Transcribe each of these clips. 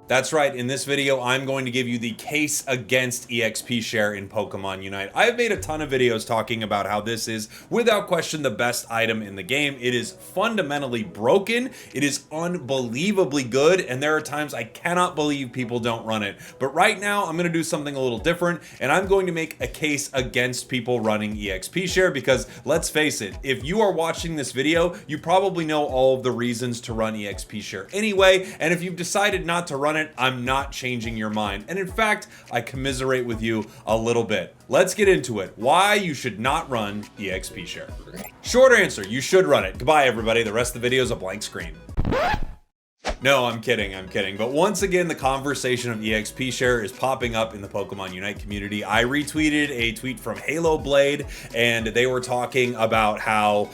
That's right, in this video I'm going to give you the case against EXP share in Pokemon Unite. I have made a ton of videos talking about how this is without question the best item in the game. It is fundamentally broken, it is unbelievably good, and there are times I cannot believe people don't run it. But right now I'm going to do something a little different, and I'm going to make a case against people running EXP share because let's face it, if you are watching this video, you probably know all of the reasons to run EXP share anyway, and if you've decided not to run it, I'm not changing your mind. And in fact, I commiserate with you a little bit. Let's get into it. Why you should not run EXP share. Short answer, you should run it. Goodbye, everybody. The rest of the video is a blank screen. No, I'm kidding. But once again, the conversation of EXP share is popping up in the Pokemon Unite community. I retweeted a tweet from Halo Blade, and they were talking about how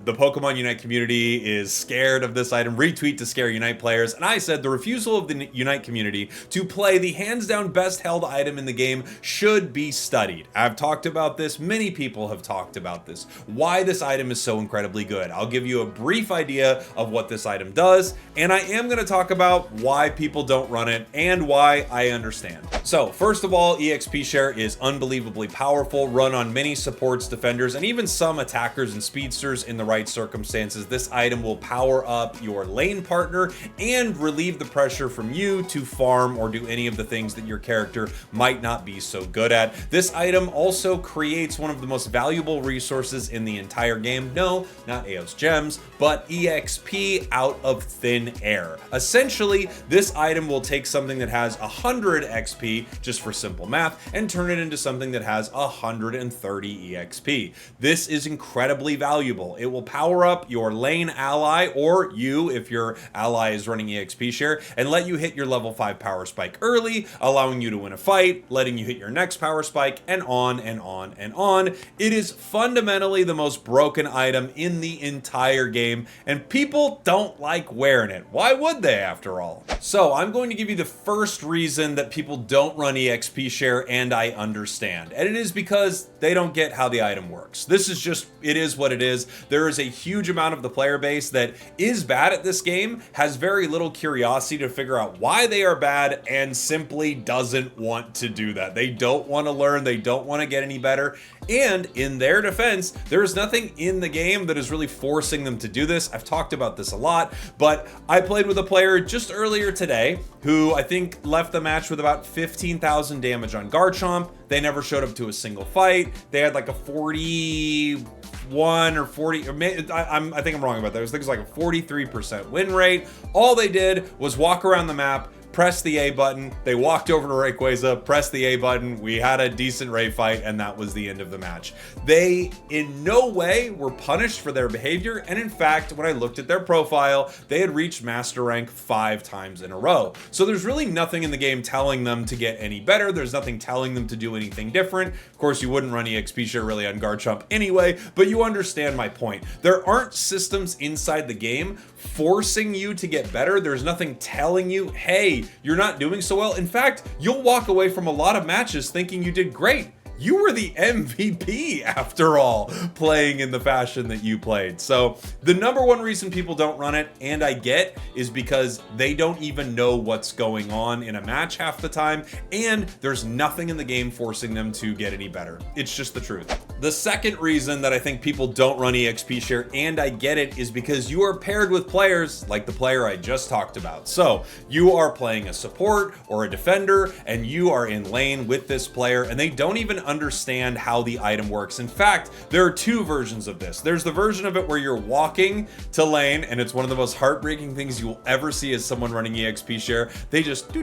the Pokemon Unite community is scared of this item. Retweet to scare Unite players. And I said the refusal of the Unite community to play the hands down best held item in the game should be studied. I've talked about this. Many people have talked about this. Why this item is so incredibly good. I'll give you a brief idea of what this item does, and I am going to talk about why people don't run it and why I understand. So first of all, EXP share is unbelievably powerful, run on many supports, defenders, and even some attackers and speedsters in the right circumstances. This item will power up your lane partner and relieve the pressure from you to farm or do any of the things that your character might not be so good at. This item also creates one of the most valuable resources in the entire game. No, not Eos gems, but EXP out of thin air. Essentially, this item will take something that has 100 XP, just for simple math, and turn it into something that has 130 EXP. This is incredibly valuable. It will power up your lane ally, or you if your ally is running EXP share, and let you hit your level 5 power spike early, allowing you to win a fight, letting you hit your next power spike, and on and on and on. It is fundamentally the most broken item in the entire game, and people don't like wearing it. Why would they, after all? So I'm going to give you the first reason that people don't run EXP share, and I understand. And it is because they don't get how the item works. This is just, it is what it is. There is a huge amount of the player base that is bad at this game, has very little curiosity to figure out why they are bad, and simply doesn't want to do that. They don't want to learn, they don't want to get any better. And in their defense, there is nothing in the game that is really forcing them to do this. I've talked about this a lot, but I played with a player just earlier today who I think left the match with about 15,000 damage on Garchomp. They never showed up to a single fight. They had like a 41 or 40, or I think I'm wrong about that. I think it was like a 43% win rate. All they did was walk around the map, press the A button, they walked over to Rayquaza, pressed the A button, we had a decent Ray fight, and that was the end of the match. They in no way were punished for their behavior, and in fact, when I looked at their profile, they had reached Master Rank 5 times in a row. So there's really nothing in the game telling them to get any better, there's nothing telling them to do anything different. Of course, you wouldn't run EXP share really on Garchomp anyway, but you understand my point. There aren't systems inside the game forcing you to get better. There's nothing telling you, hey, you're not doing so well. In fact, you'll walk away from a lot of matches thinking you did great. You were the MVP after all, playing in the fashion that you played. So the number one reason people don't run it, and I get, is because they don't even know what's going on in a match half the time, and there's nothing in the game forcing them to get any better. It's just the truth. The second reason that I think people don't run EXP share, and I get it, is because you are paired with players like the player I just talked about. So you are playing a support or a defender, and you are in lane with this player, and they don't even understand how the item works. In fact, there are two versions of this. There's the version of it where you're walking to lane, and it's one of the most heartbreaking things you will ever see as someone running EXP share. They just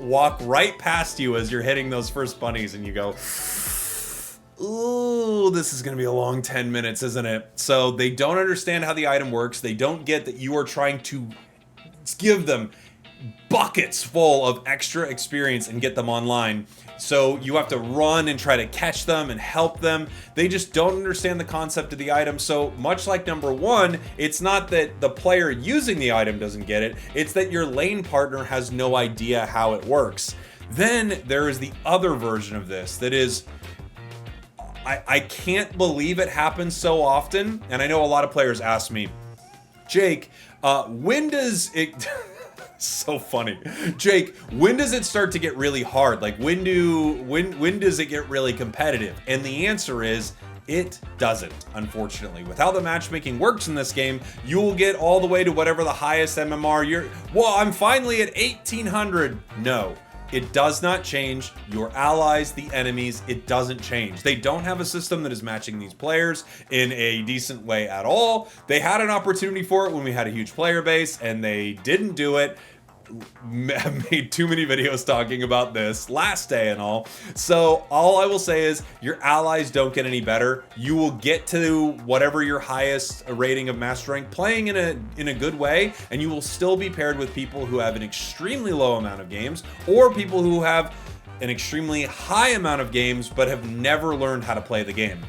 walk right past you as you're hitting those first bunnies, and you go, ooh, this is gonna be a long 10 minutes, isn't it? So they don't understand how the item works. They don't get that you are trying to give them buckets full of extra experience and get them online. So you have to run and try to catch them and help them. They just don't understand the concept of the item. So much like number one, it's not that the player using the item doesn't get it, it's that your lane partner has no idea how it works. Then there is the other version of this that is, I can't believe it happens so often. And I know a lot of players ask me, Jake, when does it... So funny. Jake, when does it start to get really hard? Like when does it get really competitive? And the answer is it doesn't, unfortunately. With how the matchmaking works in this game, you will get all the way to whatever the highest MMR well, I'm finally at 1800. No. It does not change. Your allies, the enemies, it doesn't change. They don't have a system that is matching these players in a decent way at all. They had an opportunity for it when we had a huge player base, and they didn't do it. I've made too many videos talking about this last day and all. So all I will say is your allies don't get any better. You will get to whatever your highest rating of master rank playing in a good way, and you will still be paired with people who have an extremely low amount of games, or people who have an extremely high amount of games but have never learned how to play the game.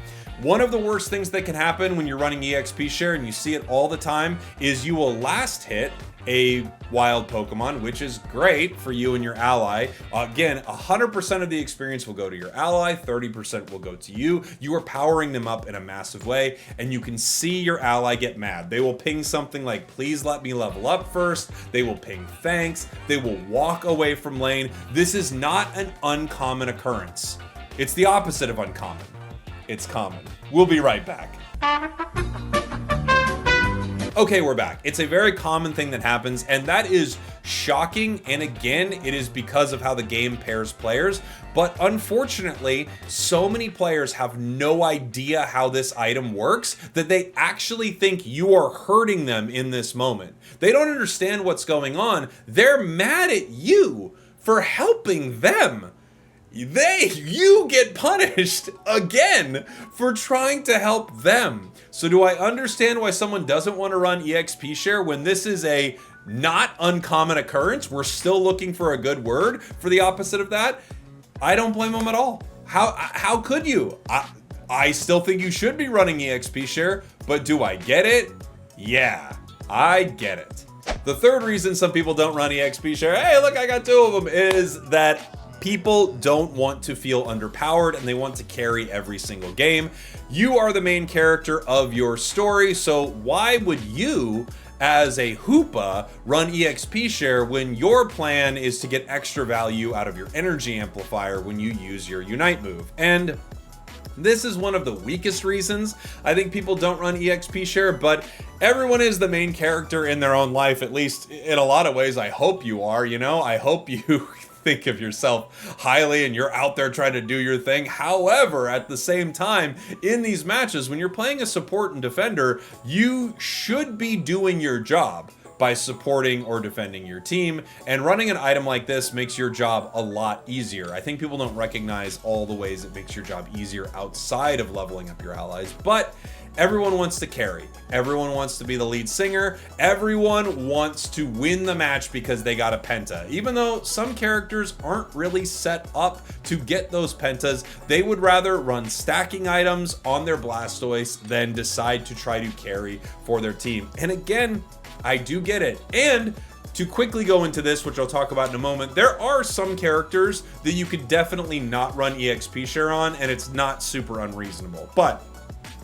One of the worst things that can happen when you're running EXP share, and you see it all the time, is you will last hit a wild Pokemon, which is great for you and your ally. Again, 100% of the experience will go to your ally, 30% will go to you. You are powering them up in a massive way, and you can see your ally get mad. They will ping something like, please let me level up first. They will ping thanks. They will walk away from lane. This is not an uncommon occurrence. It's the opposite of uncommon. It's common. We'll be right back. Okay, we're back. It's a very common thing that happens, and that is shocking. And again, it is because of how the game pairs players. But unfortunately, so many players have no idea how this item works that they actually think you are hurting them in this moment. They don't understand what's going on. They're mad at you for helping them. You get punished again for trying to help them. So do I understand why someone doesn't want to run EXP share when this is a not uncommon occurrence? We're still looking for a good word for the opposite of that. I don't blame them at all. How could you? I still think you should be running EXP share, but do I get it? Yeah, I get it. The third reason some people don't run EXP share, hey, look, I got two of them, is that people don't want to feel underpowered and they want to carry every single game. You are the main character of your story, so why would you, as a Hoopa, run EXP share when your plan is to get extra value out of your energy amplifier when you use your Unite move? And this is one of the weakest reasons I think people don't run EXP share, but everyone is the main character in their own life, at least in a lot of ways. I hope you are, you know, I hope you think of yourself highly and you're out there trying to do your thing. However, at the same time, in these matches, when you're playing a support and defender, you should be doing your job by supporting or defending your team, and running an item like this makes your job a lot easier. I think people don't recognize all the ways it makes your job easier outside of leveling up your allies, but everyone wants to carry. Everyone wants to be the lead singer. Everyone wants to win the match because they got a penta. Even though some characters aren't really set up to get those pentas, they would rather run stacking items on their Blastoise than decide to try to carry for their team. And again, I do get it. And to quickly go into this, which I'll talk about in a moment, there are some characters that you could definitely not run EXP share on, and it's not super unreasonable. But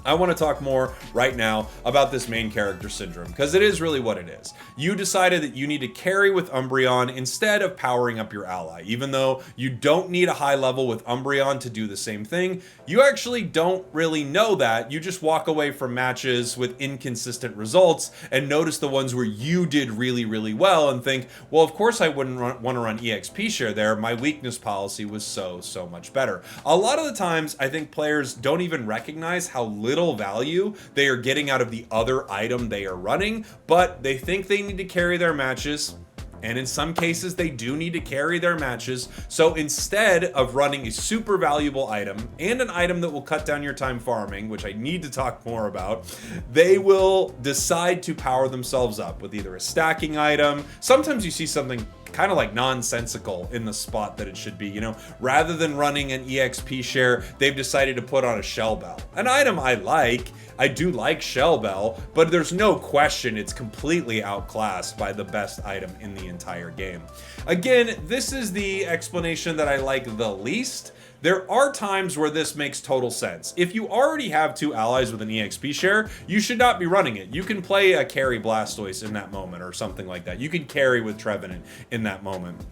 I want to talk more right now about this main character syndrome, because it is really what it is. You decided that you need to carry with Umbreon instead of powering up your ally. Even though you don't need a high level with Umbreon to do the same thing, you actually don't really know that. You just walk away from matches with inconsistent results and notice the ones where you did really, really well and think, well, of course I wouldn't want to run EXP share there. My weakness policy was so much better. A lot of the times, I think players don't even recognize how little value they are getting out of the other item they are running, but they think they need to carry their matches, and in some cases they do need to carry their matches. So instead of running a super valuable item and an item that will cut down your time farming, which I need to talk more about, they will decide to power themselves up with either a stacking item. Sometimes you see something kind of like nonsensical in the spot that it should be, you know, rather than running an EXP share, they've decided to put on a Shell Bell, an item I do like Shell Bell, but there's no question it's completely outclassed by the best item in the entire game. Again, this is the explanation that I like the least. There are times where this makes total sense. If you already have 2 allies with an EXP share, you should not be running it. You can play a carry Blastoise in that moment or something like that. You can carry with Trevenant in that moment.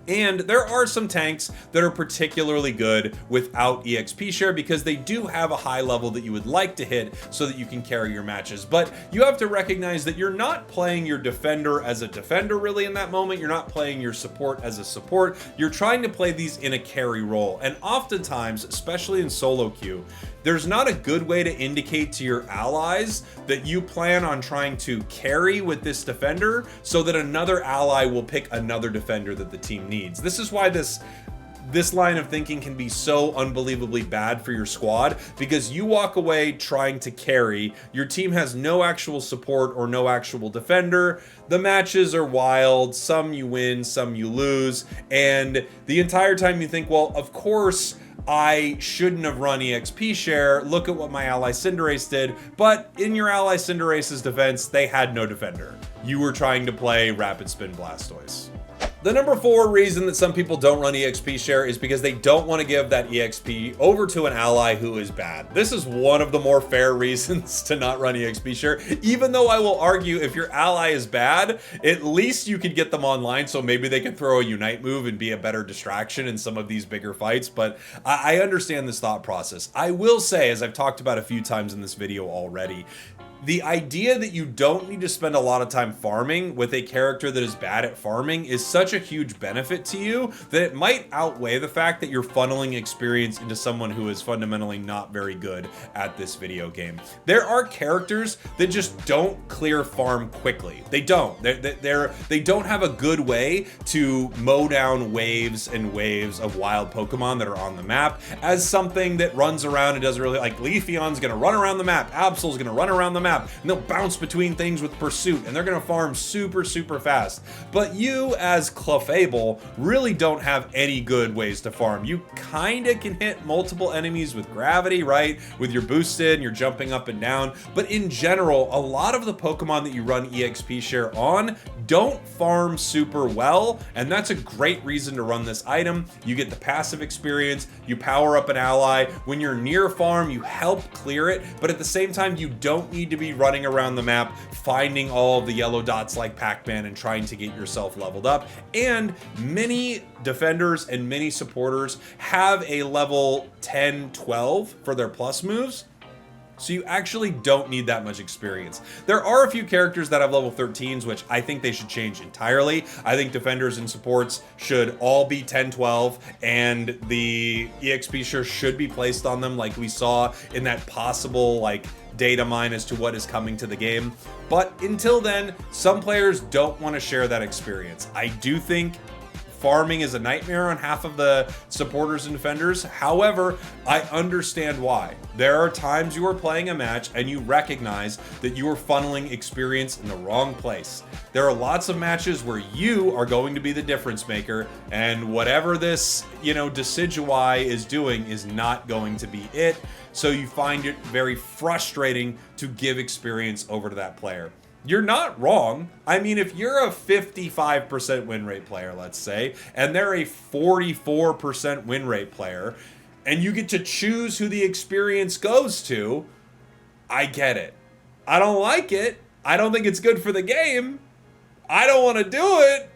And there are some tanks that are particularly good without EXP share because they do have a high level that you would like to hit so that you can carry your matches. But you have to recognize that you're not playing your defender as a defender really in that moment. You're not playing your support as a support. You're trying to play these in a carry role. And oftentimes, especially in solo queue, there's not a good way to indicate to your allies that you plan on trying to carry with this defender so that another ally will pick another defender that the team needs. This is why this line of thinking can be so unbelievably bad for your squad, because you walk away trying to carry, your team has no actual support or no actual defender, the matches are wild, some you win, some you lose, and the entire time you think, well, of course, I shouldn't have run EXP share. Look at what my ally Cinderace did. But in your ally Cinderace's defense, they had no defender. You were trying to play Rapid Spin Blastoise. The number 4 reason that some people don't run EXP share is because they don't want to give that EXP over to an ally who is bad. This is one of the more fair reasons to not run EXP share, even though I will argue if your ally is bad, at least you could get them online so maybe they can throw a Unite move and be a better distraction in some of these bigger fights. But I understand this thought process. I will say, as I've talked about a few times in this video already, the idea that you don't need to spend a lot of time farming with a character that is bad at farming is such a huge benefit to you that it might outweigh the fact that you're funneling experience into someone who is fundamentally not very good at this video game. There are characters that just don't clear farm quickly. They don't. They don't have a good way to mow down waves and waves of wild Pokemon that are on the map as something that runs around and doesn't really, like Leafeon's gonna run around the map, Absol's gonna run around the map, and they'll bounce between things with Pursuit, and they're gonna farm super fast. But you as Clefable really don't have any good ways to farm. You kinda can hit multiple enemies with gravity, right? With your boosted and you're jumping up and down. But in general, a lot of the Pokemon that you run EXP share on don't farm super well, and that's a great reason to run this item. You get the passive experience, you power up an ally. When you're near farm, you help clear it, but at the same time, you don't need to be running around the map, finding all of the yellow dots like Pac-Man and trying to get yourself leveled up. And many defenders and many supporters have a level 10, 12 for their plus moves. So you actually don't need that much experience. There are a few characters that have level 13s, which I think they should change entirely. I think defenders and supports should all be 10, 12, and the EXP share should be placed on them like we saw in that possible like data mine as to what is coming to the game. But until then, some players don't want to share that experience. I do think farming is a nightmare on half of the supporters and defenders. However, I understand why. There are times you are playing a match and you recognize that you are funneling experience in the wrong place. There are lots of matches where you are going to be the difference maker, and whatever this, Decidueye is doing is not going to be it. So you find it very frustrating to give experience over to that player. You're not wrong. I mean, if you're a 55% win rate player, let's say, and they're a 44% win rate player, and you get to choose who the experience goes to, I get it. I don't like it. I don't think it's good for the game. I don't want to do it,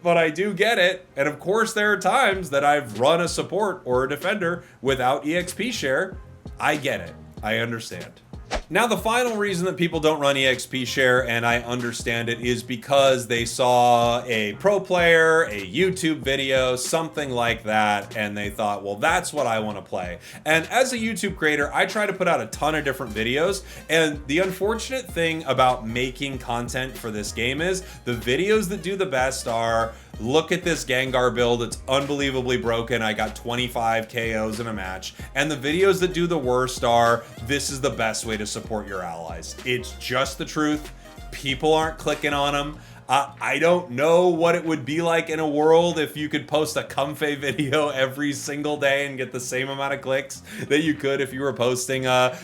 but I do get it. And of course, there are times that I've run a support or a defender without EXP share. I get it. I understand. Now, the final reason that people don't run EXP share, and I understand it, is because they saw a pro player, a YouTube video, something like that, and they thought, well, that's what I want to play. And as a YouTube creator, I try to put out a ton of different videos, and the unfortunate thing about making content for this game is the videos that do the best are, look at this Gengar build, it's unbelievably broken, I got 25 KOs in a match. And the videos that do the worst are, this is the best way to support your allies. It's just the truth. People aren't clicking on them. I don't know what it would be like in a world if you could post a Comfey video every single day and get the same amount of clicks that you could if you were posting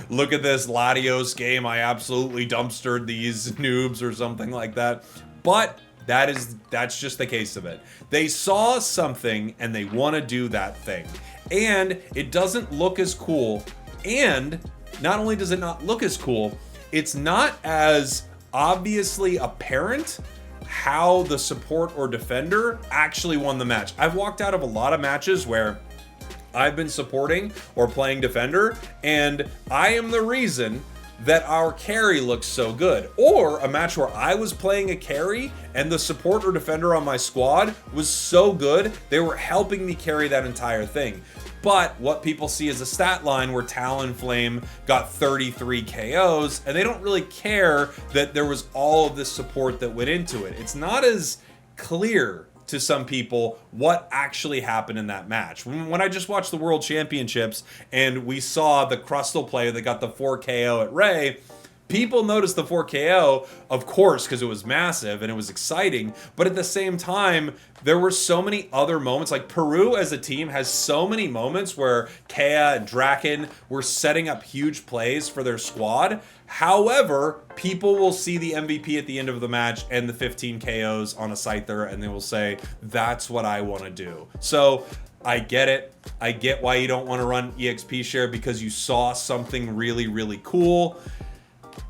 look at this Latios game, I absolutely dumpstered these noobs or something like that. But that's just the case of it. They saw something and they want to do that thing. and it doesn't look as cool. And not only does it not look as cool, it's not as obviously apparent how the support or defender actually won the match. I've walked out of a lot of matches where I've been supporting or playing defender, and I am the reason that our carry looks so good. Or a match where I was playing a carry and the support or defender on my squad was so good, they were helping me carry that entire thing. But what people see is a stat line where Talonflame got 33 KOs, and they don't really care that there was all of this support that went into it. It's not as clear to some people what actually happened in that match. When I just watched the World Championships and we saw the Crustal player that got the 4 KO at Ray, people noticed the 4 KO, of course, because it was massive and it was exciting, but at the same time, there were so many other moments. Like Peru as a team has so many moments where Kea and Draken were setting up huge plays for their squad. However, people will see the MVP at the end of the match and the 15 KOs on a Scyther, and they will say, that's what I want to do. So I get it. I get why you don't want to run EXP share, because you saw something really, really cool.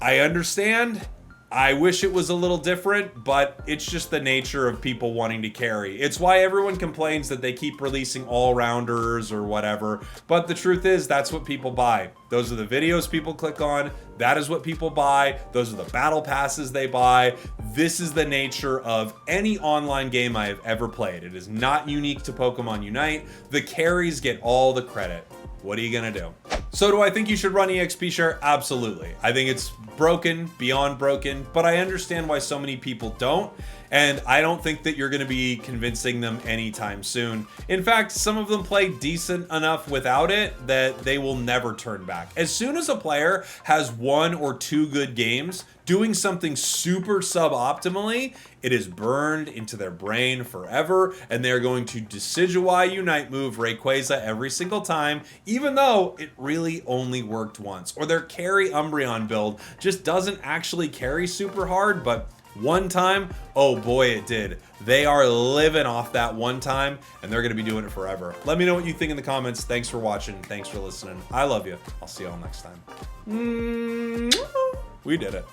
I understand. I wish it was a little different, but it's just the nature of people wanting to carry. It's why everyone complains that they keep releasing all-rounders or whatever, but the truth is that's what people buy. Those are the videos people click on. That is what people buy. Those are the battle passes they buy. This is the nature of any online game I have ever played. It is not unique to Pokemon Unite. The carries get all the credit. What are you gonna do? So do I think you should run EXP share? Absolutely. I think it's broken, beyond broken, but I understand why so many people don't. And I don't think that you're going to be convincing them anytime soon. In fact, some of them play decent enough without it that they will never turn back. As soon as a player has 1 or 2 good games doing something super suboptimally, it is burned into their brain forever, and they're going to Decidueye Unite move Rayquaza every single time, even though it really only worked once. Or their carry Umbreon build just doesn't actually carry super hard, but one time, oh boy, it did. They are living off that one time, and they're going to be doing it forever. Let me know what you think in the comments. Thanks for watching. Thanks for listening. I love you. I'll see you all next time. We did it.